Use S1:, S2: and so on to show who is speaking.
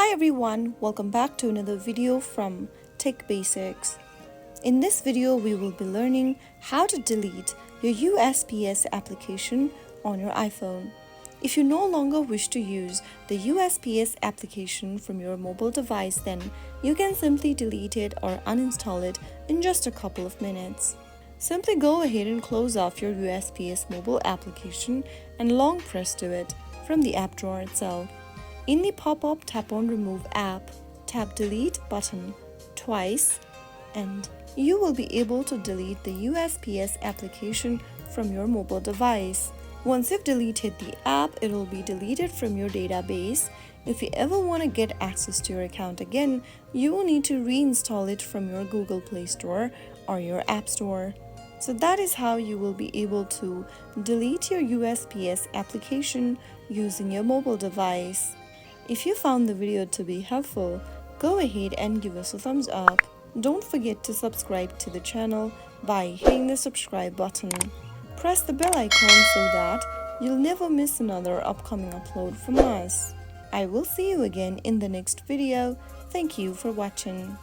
S1: Hi everyone, welcome back to another video from Tech Basics. In this video, we will be learning how to delete your USPS application on your iPhone. If you no longer wish to use the USPS application from your mobile device, then you can simply delete it or uninstall it in just a couple of minutes. Simply go ahead and close off your USPS Mobile application and long press to it from the app drawer itself. In the pop-up, tap on Remove App, tap Delete button twice, and you will be able to delete the USPS application from your mobile device. Once you've deleted the app, it will be deleted from your database. If you ever want to get access to your account again, you will need to reinstall it from your Google Play Store or your App Store. So that is how you will be able to delete your USPS application using your mobile device. If you found the video to be helpful, go ahead and give us a thumbs up. Don't forget to subscribe to the channel by hitting the subscribe button. Press the bell icon so that you'll never miss another upcoming upload from us. I will see you again in the next video. Thank you for watching.